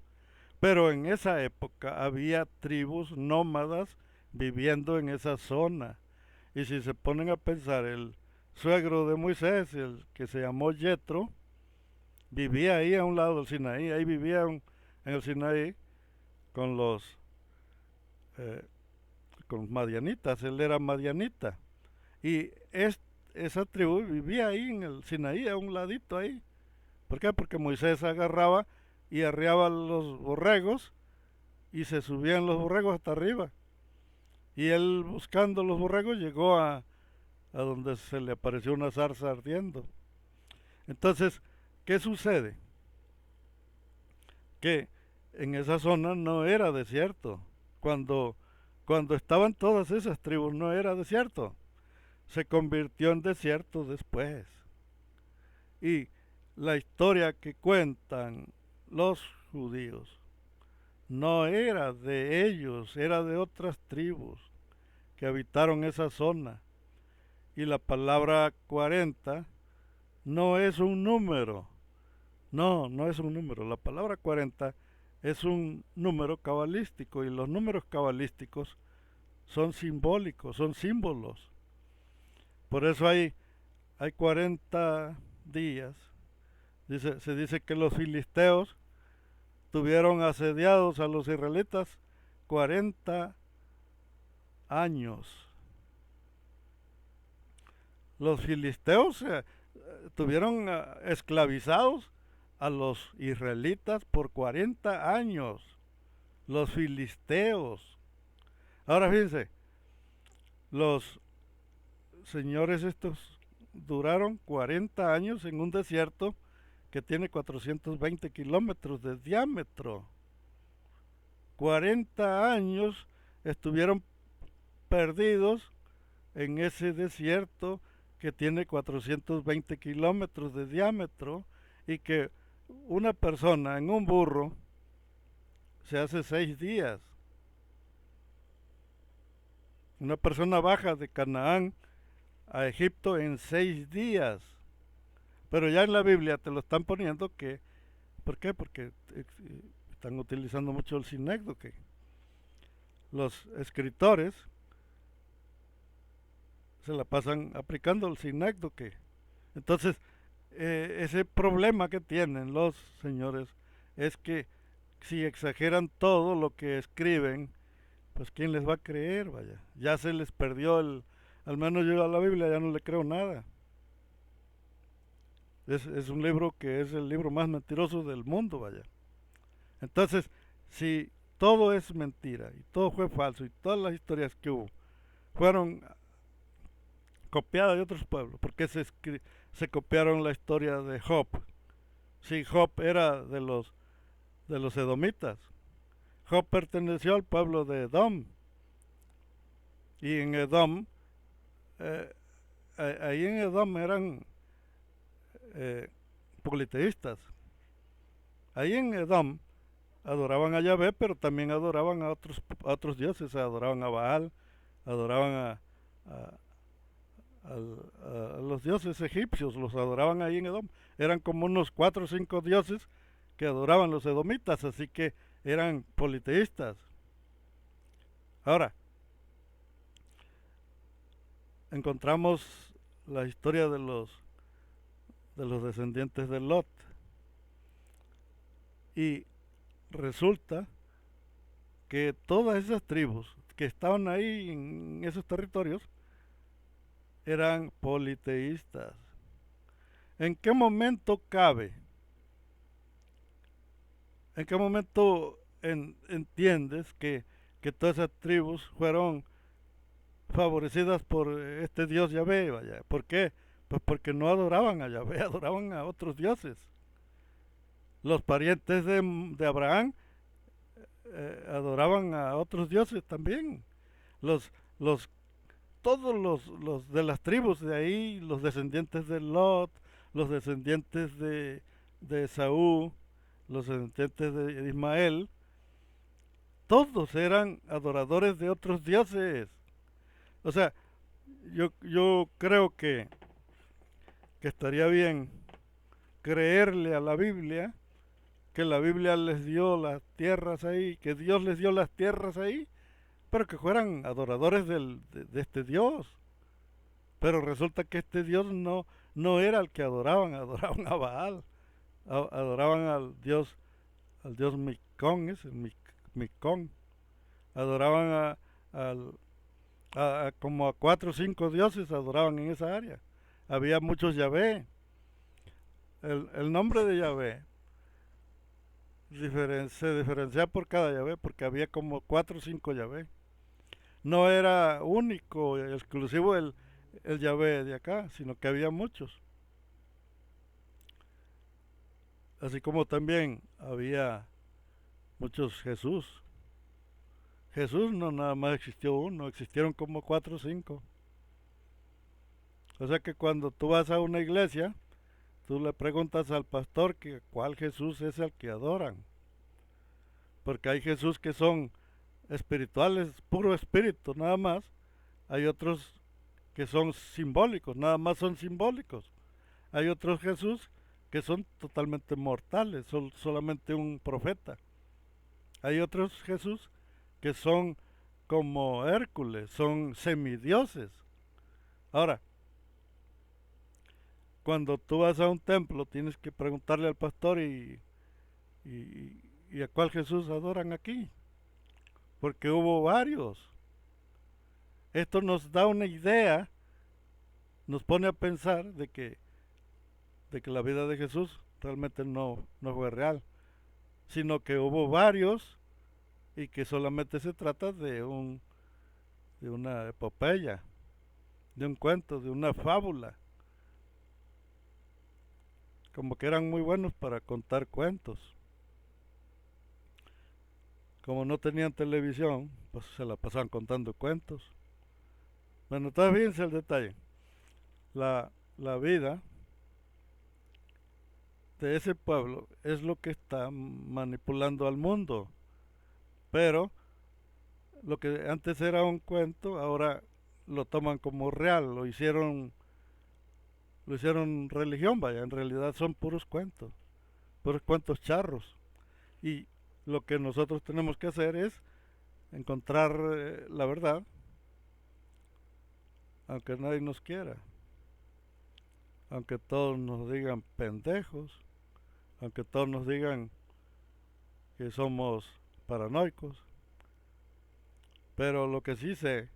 Speaker 1: Pero en esa época había tribus nómadas viviendo en esa zona. Y si se ponen a pensar, el suegro de Moisés, el que se llamó Yetro, vivía ahí a un lado del Sinaí, ahí vivía en el Sinaí con eh, con los madianitas, él era madianita. Y esa tribu vivía ahí en el Sinaí, a un ladito ahí. ¿Por qué? Porque Moisés agarraba y arreaba los borregos y se subían los borregos hasta arriba. Y él buscando los borregos llegó a donde se le apareció una zarza ardiendo. Entonces, ¿qué sucede? Que en esa zona no era desierto. Cuando, cuando estaban todas esas tribus no era desierto. Se convirtió en desierto después. Y la historia que cuentan los judíos no era de ellos, era de otras tribus que habitaron esa zona. Y la palabra 40 no es un número, no es un número. La palabra 40 es un número cabalístico y los números cabalísticos son simbólicos, son símbolos. Por eso hay 40 días. Se dice que los filisteos tuvieron asediados a los israelitas 40 años. Los filisteos tuvieron esclavizados a los israelitas por 40 años. Los filisteos. Ahora fíjense, los señores estos duraron 40 años en un desierto que tiene 420 kilómetros de diámetro. 40 años estuvieron perdidos en ese desierto que tiene 420 kilómetros de diámetro y que una persona en un burro se hace 6 días. Una persona baja de Canaán a Egipto en 6 días. Pero ya en la Biblia te lo están poniendo que, ¿por qué? Porque están utilizando mucho el sinécdoque. Los escritores se la pasan aplicando el sinécdoque. Entonces, ese problema que tienen los señores es que si exageran todo lo que escriben, pues ¿quién les va a creer? Vaya, ya se les perdió al menos yo a la Biblia ya no le creo nada. Es un libro que es el libro más mentiroso del mundo, vaya. Entonces, si todo es mentira y todo fue falso y todas las historias que hubo fueron copiadas de otros pueblos, porque se copiaron la historia de Job? Si Job era de los edomitas, Job perteneció al pueblo de Edom, y en Edom, eh, ahí en Edom eran eh, politeístas. Ahí en Edom adoraban a Yahvé, pero también adoraban a otros dioses, adoraban a Baal, adoraban a, a los dioses egipcios, los adoraban ahí en Edom. Eran como unos 4 o 5 dioses que adoraban los edomitas, así que eran politeístas. Ahora, encontramos la historia de los descendientes de Lot. Y resulta que todas esas tribus que estaban ahí en esos territorios eran politeístas. ¿En qué momento cabe? ¿En qué momento entiendes que todas esas tribus fueron favorecidas por este Dios Yahvé? Vaya, ¿por qué? Pues porque no adoraban a Yahvé, adoraban a otros dioses. Los parientes de Abraham adoraban a otros dioses también. Los, los, todos los de las tribus de ahí, los descendientes de Lot, los descendientes de Esaú, los descendientes de Ismael, todos eran adoradores de otros dioses. O sea, yo creo que que estaría bien creerle a la Biblia, que la Biblia les dio las tierras ahí, que Dios les dio las tierras ahí, pero que fueran adoradores de este Dios. Pero resulta que este Dios no era el que adoraban, adoraban a Baal, adoraban al Dios Micón, Micón, adoraban como a 4 o 5 dioses adoraban en esa área. Había muchos Yahvé. El nombre de Yahvé se diferencia por cada Yahvé, porque había como 4 o 5 Yahvé. No era único, exclusivo el Yahvé de acá, sino que había muchos. Así como también había muchos Jesús. Jesús no nada más existió uno, existieron como 4 o 5. O sea que cuando tú vas a una iglesia, tú le preguntas al pastor que cuál Jesús es el que adoran. Porque hay Jesús que son espirituales, puro espíritu, nada más. Hay otros que son simbólicos, nada más son simbólicos. Hay otros Jesús que son totalmente mortales, son solamente un profeta. Hay otros Jesús que son como Hércules, son semidioses. Ahora, cuando tú vas a un templo, tienes que preguntarle al pastor y a cuál Jesús adoran aquí, porque hubo varios. Esto nos da una idea, nos pone a pensar de que la vida de Jesús realmente no fue real, sino que hubo varios y que solamente se trata de una epopeya, de un cuento, de una fábula. Como que eran muy buenos para contar cuentos. Como no tenían televisión, pues se la pasaban contando cuentos. Bueno, entonces fíjense el detalle. La vida de ese pueblo es lo que está manipulando al mundo. Pero lo que antes era un cuento, ahora lo toman como real, lo hicieron religión, vaya, en realidad son puros cuentos charros. Y lo que nosotros tenemos que hacer es encontrar la verdad, aunque nadie nos quiera, aunque todos nos digan pendejos, aunque todos nos digan que somos paranoicos. Pero lo que sí sé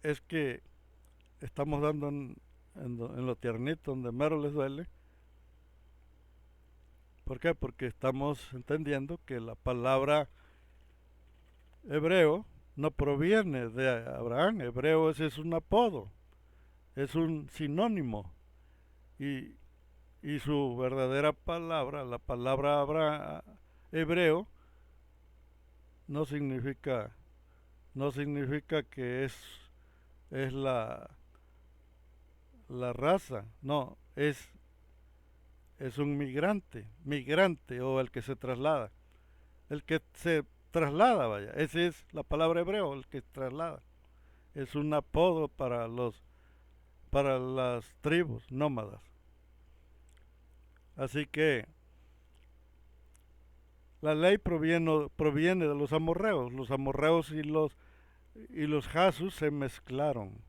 Speaker 1: es que estamos dando en lo tiernito, donde mero les duele. ¿Por qué? Porque estamos entendiendo que la palabra hebreo no proviene de Abraham. Hebreo es un apodo, es un sinónimo. Y, y su verdadera palabra, la palabra hebreo, no significa que es la raza, no, es un migrante o el que se traslada. El que se traslada, vaya, esa es la palabra hebreo, el que traslada. Es un apodo para las tribus nómadas. Así que la ley proviene de los amorreos. Los amorreos y los jasus se mezclaron.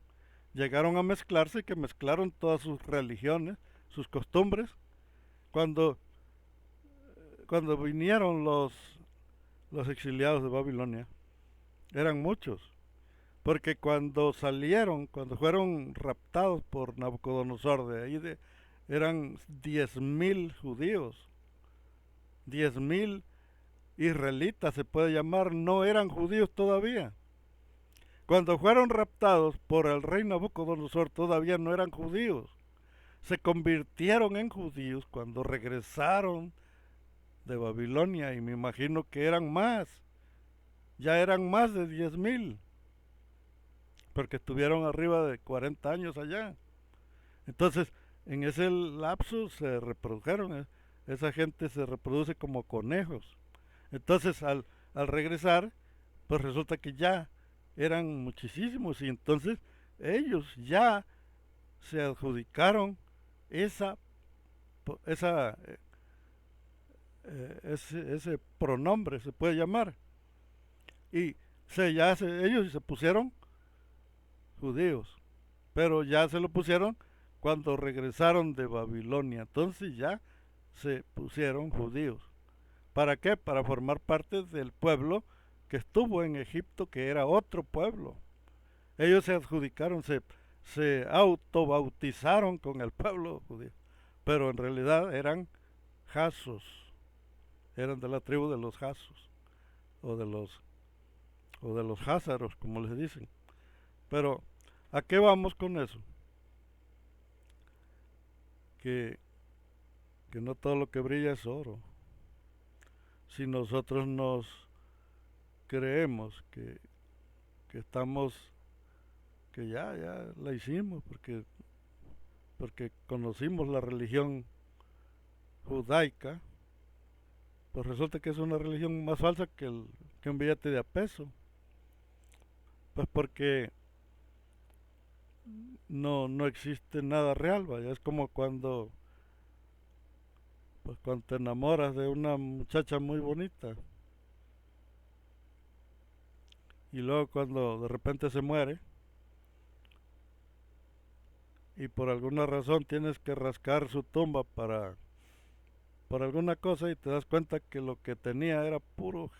Speaker 1: Llegaron a mezclarse, que mezclaron todas sus religiones, sus costumbres. Cuando vinieron los exiliados de Babilonia, eran muchos. Porque cuando fueron raptados por Nabucodonosor, eran 10,000 judíos, 10,000 israelitas se puede llamar, no eran judíos todavía. Cuando fueron raptados por el rey Nabucodonosor todavía no eran judíos. Se convirtieron en judíos cuando regresaron de Babilonia, y me imagino que eran más. Ya eran más de 10,000, porque estuvieron arriba de 40 años allá. Entonces, en ese lapso se reprodujeron. Esa gente se reproduce como conejos. Entonces, al regresar, pues resulta que ya eran muchísimos, y entonces ellos ya se adjudicaron esa, esa ese pronombre, se puede llamar. Y ellos se pusieron judíos, pero ya se lo pusieron cuando regresaron de Babilonia. Entonces ya se pusieron judíos. ¿Para qué? Para formar parte del pueblo que estuvo en Egipto, que era otro pueblo. Ellos se adjudicaron, se autobautizaron con el pueblo judío, pero en realidad eran jasos, eran de la tribu de los jasos, o de los, o de los házaros, como les dicen. Pero, ¿a qué vamos con eso? Que, que no todo lo que brilla es oro. Si nosotros nos creemos que estamos, que ya la hicimos, porque conocimos la religión judaica, pues resulta que es una religión más falsa que un billete de a peso. Pues porque no existe nada real, vaya. Es como cuando te enamoras de una muchacha muy bonita y luego cuando de repente se muere y por alguna razón tienes que rascar su tumba por alguna cosa y te das cuenta que lo que tenía era puro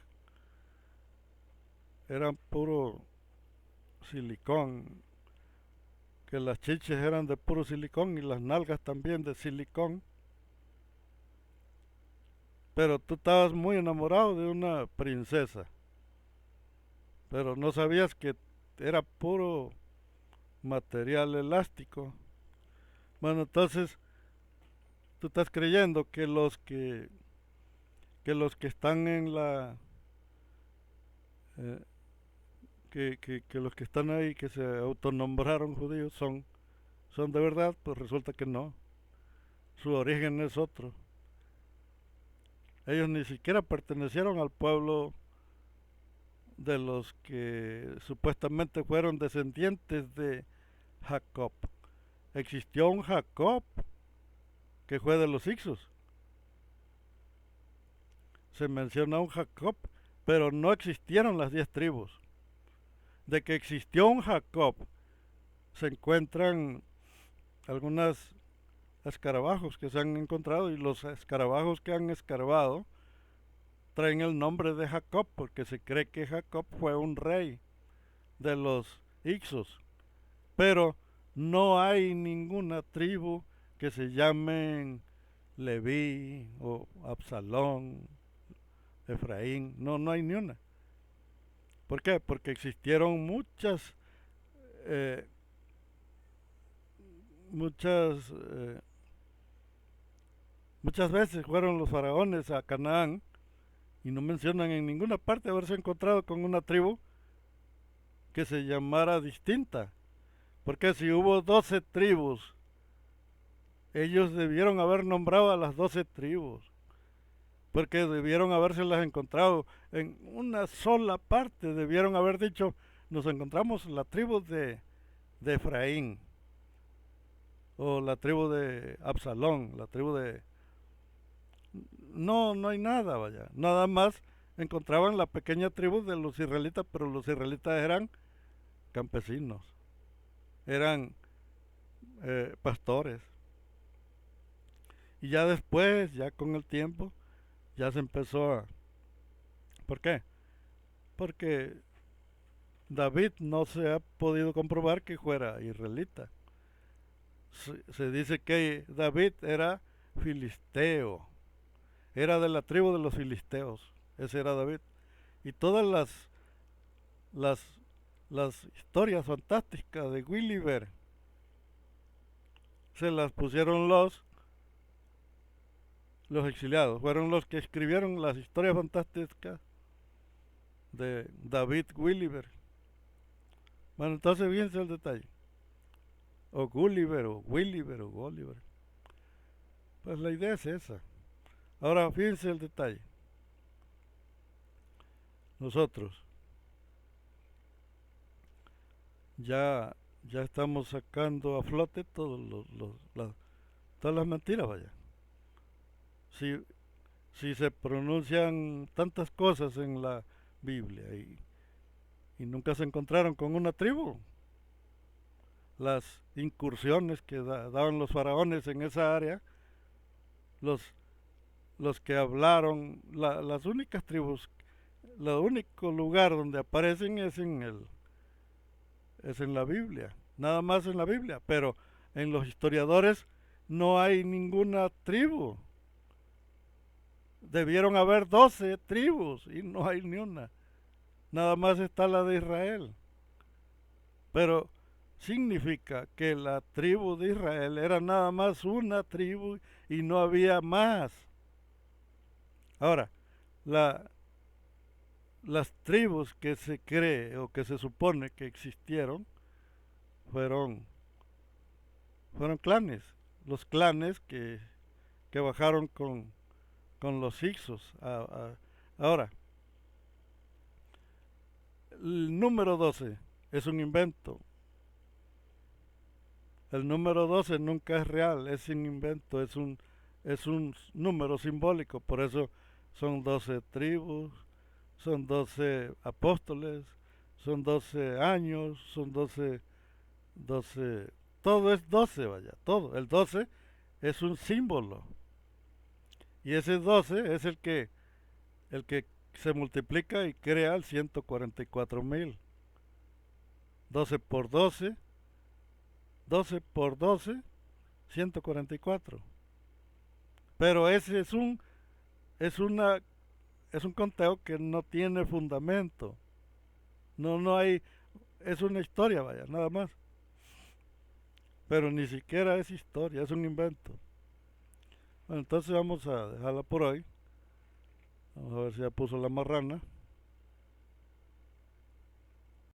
Speaker 1: silicón, que las chiches eran de puro silicón y las nalgas también de silicón, pero tú estabas muy enamorado de una princesa, pero no sabías que era puro material elástico. Bueno, entonces tú estás creyendo que los que están en la eh, que los que están ahí que se autonombraron judíos son de verdad, pues resulta que no. Su origen es otro. Ellos ni siquiera pertenecieron al pueblo de los que supuestamente fueron descendientes de Jacob. Existió un Jacob que fue de los Ixos. Se menciona un Jacob, pero no existieron las 10 tribus. De que existió un Jacob, se encuentran algunos escarabajos que se han encontrado y los escarabajos que han escarbado traen el nombre de Jacob porque se cree que Jacob fue un rey de los Ixos. Pero no hay ninguna tribu que se llamen Leví o Absalón, Efraín. No hay ni una. ¿Por qué? Porque existieron eh, muchas, muchas veces fueron los faraones a Canaán y no mencionan en ninguna parte haberse encontrado con una tribu que se llamara distinta. Porque si hubo 12 tribus, ellos debieron haber nombrado a las 12 tribus. Porque debieron habérselas encontrado en una sola parte. Debieron haber dicho, nos encontramos la tribu de Efraín, o la tribu de Absalón, la tribu de... No hay nada, vaya. Nada más encontraban la pequeña tribu de los israelitas, pero los israelitas eran campesinos, eran pastores. Y ya después, ya con el tiempo, ya se empezó a... ¿Por qué? Porque David no se ha podido comprobar que fuera israelita. Se dice que David era filisteo, era de la tribu de los filisteos, ese era David. Y todas las, las historias fantásticas de Gulliver se las pusieron los exiliados, fueron los que escribieron las historias fantásticas de David Gulliver. Bueno, entonces fíjense el detalle. O Gulliver, o Williver, o Gulliver. Pues la idea es esa. Ahora fíjense el detalle. Nosotros ya ya estamos sacando a flote todas las mentiras, vaya. Si, si se pronuncian tantas cosas en la Biblia y nunca se encontraron con una tribu, las incursiones que daban los faraones en esa área, los, los que hablaron, las únicas tribus, el único lugar donde aparecen es en la Biblia, nada más en la Biblia, pero en los historiadores no hay ninguna tribu. Debieron haber 12 tribus y no hay ni una. Nada más está la de Israel. Pero significa que la tribu de Israel era nada más una tribu y no había más. Ahora, la, las tribus que se cree o que se supone que existieron fueron, fueron clanes. Los clanes que bajaron con los Hicsos. Ahora, el número 12 es un invento. El número 12 nunca es real, es un invento, es un número simbólico. Por eso son 12 tribus, son 12 apóstoles, son 12 años, son 12, todo es 12, vaya, todo. El 12 es un símbolo. Y ese 12 es el que se multiplica y crea el 144,000. 12 por 12, 12 por 12, 144. Pero ese es una, es un conteo que no tiene fundamento. No hay, es una historia, vaya, nada más. Pero ni siquiera es historia, es un invento. Bueno, entonces vamos a dejarla por hoy. Vamos a ver si ya puso la marrana.